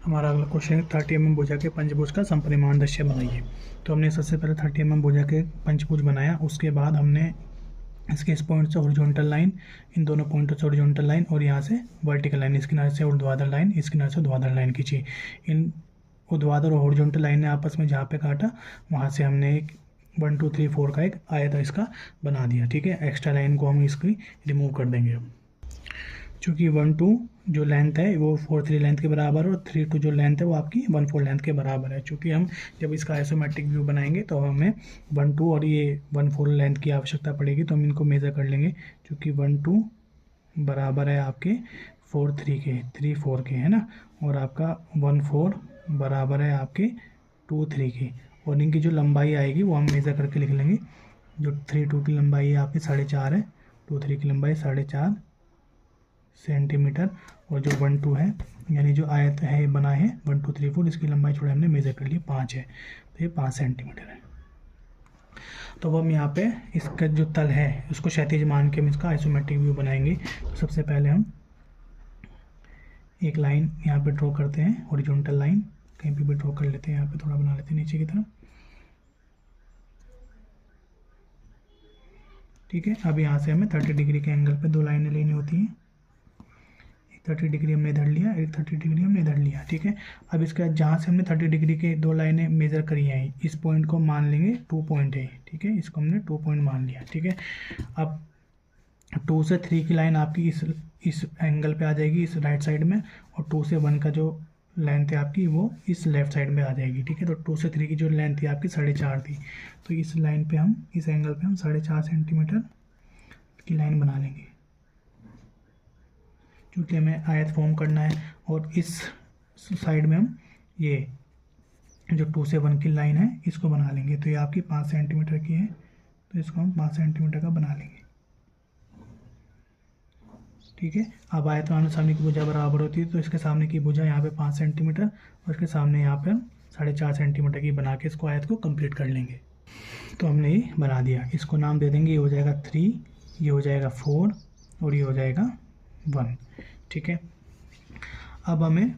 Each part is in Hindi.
हमारा अगला क्वेश्चन है 30 mm भुजा के पंचभुज का समपरिमाण दृश्य बनाइए। तो हमने सबसे पहले 30 mm भुजा के पंचभुज बनाया, उसके बाद हमने इसके इस पॉइंट से हॉरिजॉन्टल लाइन, इन दोनों पॉइंटों से हॉरिजॉन्टल लाइन और यहाँ से वर्टिकल लाइन, इस किनारे से ऊर्ध्वाधर लाइन, इस किनारे से ऊर्ध्वाधर लाइन खींची। इन ऊर्ध्वाधर और हॉरिजॉन्टल लाइन ने आपस में जहाँ पे काटा वहाँ से हमने एक 1 2 3 4 का एक आयत इसका बना दिया। ठीक है, एक्स्ट्रा लाइन को हम इसकी रिमूव कर देंगे अब। चूँकि 1 2 जो लेंथ है वो 4 3 लेंथ के बराबर है और 3 2 जो लेंथ है वो आपकी 1 4 लेंथ के बराबर है। चूँकि हम जब इसका आइसोमेट्रिक व्यू बनाएंगे तो हमें 1 2 और ये 1 4 लेंथ की आवश्यकता पड़ेगी, तो हम इनको मेज़र कर लेंगे। चूँकि 1 2 बराबर है आपके 4 3 के, 3 4 के, है ना, और आपका 1 4 बराबर है आपके 2 3 के, और इनकी जो लंबाई आएगी वो हम मेज़र करके लिख लेंगे। जो 3 2 की लंबाई है आपकी 4.5 है, 2 3 की लंबाई 4.5 सेंटीमीटर, और जो 1 2 है यानी जो आयत है बना है 1 2 3 4, इसकी लंबाई थोड़ा हमने मेज़र कर ली 5 है, तो ये 5 सेंटीमीटर है। तो अब हम यहाँ पे इसका जो तल है उसको क्षैतिज मान के हम इसका आइसोमेट्रिक व्यू बनाएंगे। तो सबसे पहले हम एक लाइन यहाँ पे ड्रॉ करते हैं, हॉरिजॉन्टल लाइन कहीं पे भी ड्रॉ कर लेते हैं, यहाँ पे थोड़ा बना लेते हैं नीचे की तरफ। ठीक है, अब यहाँ से हमें 30 डिग्री के एंगल पे दो लाइनें लेनी होती हैं। 30 डिग्री हमने इधर लिया, एक 30 डिग्री हमने इधर लिया। ठीक है, अब इसका जहाँ से हमने 30 डिग्री के दो लाइनें मेज़र करी हैं, इस पॉइंट को मान लेंगे 2 पॉइंट है। ठीक है, इसको हमने 2 पॉइंट मान लिया। ठीक है, अब 2 से 3 की लाइन आपकी इस एंगल पे आ जाएगी, इस राइट साइड में, और 2 से 1 का जो लेंथ है आपकी वो इस लेफ्ट साइड में आ जाएगी। ठीक है, तो 2 से 3 की जो लेंथ थी आपकी 4.5 थी, तो इस लाइन पे हम, इस एंगल पे हम 4.5 सेंटीमीटर की लाइन बना लेंगे। क्योंकि हमें आयत फॉर्म करना है, और इस साइड में हम ये जो 2 से 1 की लाइन है इसको बना लेंगे। तो ये आपकी 5 सेंटीमीटर की है, तो इसको हम 5 सेंटीमीटर का बना लेंगे। ठीक है, अब आयत आमने सामने की भुजा बराबर होती है, तो इसके सामने की भुजा यहाँ पे 5 सेंटीमीटर और इसके सामने यहाँ पे हम 4.5 सेंटीमीटर की बना के इसको आयत को कंप्लीट कर लेंगे। तो हमने ये बना दिया, इसको नाम दे देंगे, ये हो जाएगा 3, ये हो जाएगा 4 और ये हो जाएगा 1। ठीक है, अब हमें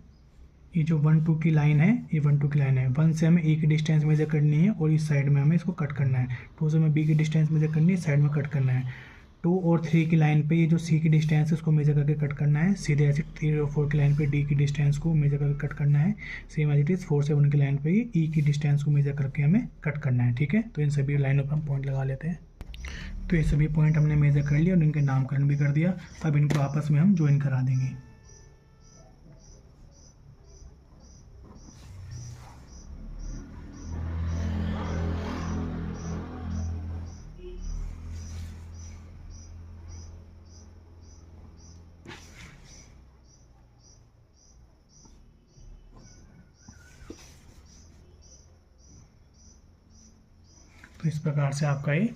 ये जो 1 2 की लाइन है, ये 1 2 की लाइन है, 1 से हमें ए की डिस्टेंस मेजर करनी है और इस साइड में हमें इसको कट करना है। 2 से हमें बी की डिस्टेंस मेजर करनी है, साइड में कट करना है। 2 और 3 की लाइन पे ये जो सी की डिस्टेंस है उसको मेजर करके कट करना है। सीधे ऐसे 3 और 4 की लाइन पे डी की डिस्टेंस को मेजर करके कट करना है। सेम एज इट इज़ 4 से 1 की लाइन पे ये ई की डिस्टेंस को मेजर करके हमें कट करना है। ठीक है, तो इन सभी लाइनों पर हम पॉइंट लगा लेते हैं। तो ये सभी पॉइंट हमने मेजर कर लिया और इनके नामकरण भी कर दिया। अब इनको आपस में हम ज्वाइन करा देंगे। तो इस प्रकार से आपका ये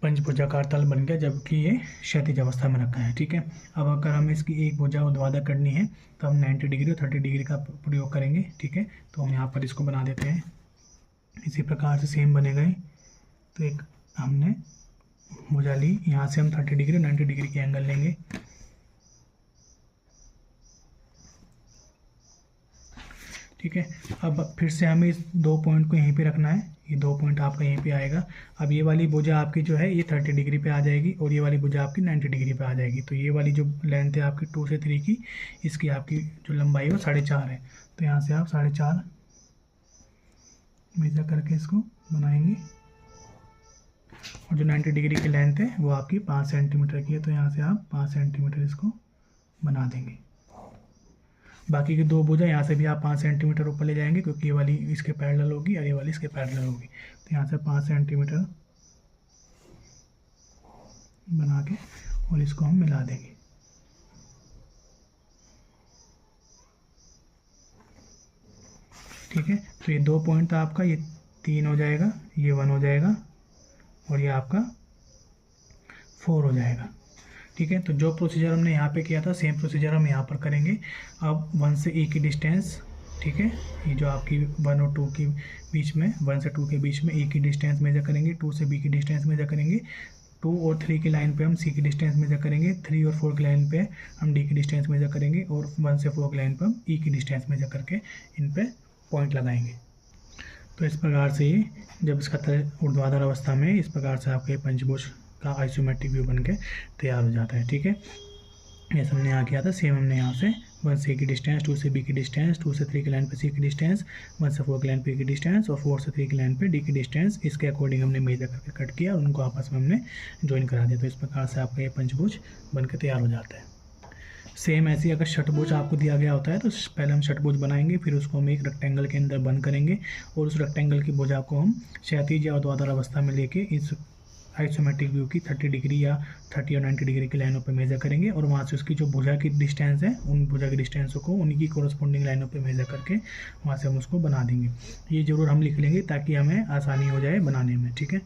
पंचभुजाकार तल बन गया, जबकि ये क्षैतिज अवस्था में रखा है। ठीक है, अब अगर हमें इसकी एक भुजा ऊर्ध्वाधर करनी है तो हम 90 डिग्री और 30 डिग्री का प्रयोग करेंगे। ठीक है, तो हम यहाँ पर इसको बना देते हैं, इसी प्रकार से सेम बनेगा ही। तो एक हमने भुजा ली, यहाँ से हम 30 डिग्री और 90 डिग्री के एंगल लेंगे। ठीक है, अब फिर से हमें इस 2 पॉइंट को यहीं पे रखना है, ये 2 पॉइंट आपका यहीं पे आएगा। अब ये वाली भुजा आपकी जो है ये 30 डिग्री पे आ जाएगी और ये वाली भुजा आपकी 90 डिग्री पे आ जाएगी। तो ये वाली जो लेंथ है आपकी 2 से 3 की, इसकी आपकी जो लंबाई है वो 4.5 है। तो यहाँ से आप 4.5 मेजर करके इसको बनाएंगे, और जो 90 डिग्री की लेंथ है वो आपकी 5 सेंटीमीटर की है, तो यहाँ से आप 5 सेंटीमीटर इसको बना देंगे। बाकी की 2 भुजा यहाँ से भी आप 5 सेंटीमीटर ऊपर ले जाएंगे, क्योंकि ये वाली इसके पैरेलल होगी और ये वाली इसके पैरेलल होगी। तो यहाँ से 5 सेंटीमीटर बना के और इसको हम मिला देंगे। ठीक है, तो ये 2 पॉइंट था आपका, ये 3 हो जाएगा, ये 1 हो जाएगा और ये आपका 4 हो जाएगा। ठीक है, तो जो प्रोसीजर हमने यहाँ पे किया था सेम प्रोसीजर हम यहाँ पर करेंगे। अब 1 से ए की डिस्टेंस, ठीक है, ये जो आपकी 1 और 2 के बीच में, 1 से 2 के बीच में ए की डिस्टेंस मेजर करेंगे, 2 से बी की डिस्टेंस मेजर करेंगे, 2 और 3 की लाइन पे हम सी की डिस्टेंस मेजर करेंगे, 3 और 4 की लाइन पे हम डी की डिस्टेंस मेजर करेंगे, और 1 से 4 की लाइन पे हम ई की डिस्टेंस मेजर करके इन पे पॉइंट लगाएंगे। तो इस प्रकार से ही जब इसका ऊर्ध्वाधर अवस्था में इस प्रकार से आपके पंचभुज का आइसोमेट्रिक व्यू बन के तैयार हो जाता है। ठीक है, जैसे हमने यहाँ किया था सेम हमने यहाँ से 1 से की डिस्टेंस, 2 से बी की डिस्टेंस, 2 से 3 की लाइन पे सी की डिस्टेंस, 1 से 4 की लाइन पे की डिस्टेंस और 4 से 3 की लाइन पे डी की डिस्टेंस, इसके अकॉर्डिंग हमने मेजर करके कट किया और उनको आपस में हमने ज्वाइन करा दिया। तो इस प्रकार से आपका ये पंचभुज बन के तैयार हो जाता है। सेम ऐसे ही अगर षटभुज आपको दिया गया होता है तो पहले हम षटभुज बनाएंगे, फिर उसको हम एक रेक्टेंगल के अंदर बंद करेंगे और उस रेक्टेंगल की भुजा को हम क्षैतिज या ऊर्ध्वाधर अवस्था में लेके इस आइसोमेट्रिक व्यू की 30 डिग्री या 30 और 90 डिग्री की लाइनों पे मेजर करेंगे और वहाँ से उसकी जो भुजा की डिस्टेंस है उन भुजा की डिस्टेंसों को उन्हीं की कोरस्पॉन्डिंग लाइनों पे मेजर करके वहाँ से हम उसको बना देंगे। ये ज़रूर हम लिख लेंगे ताकि हमें आसानी हो जाए बनाने में। ठीक है।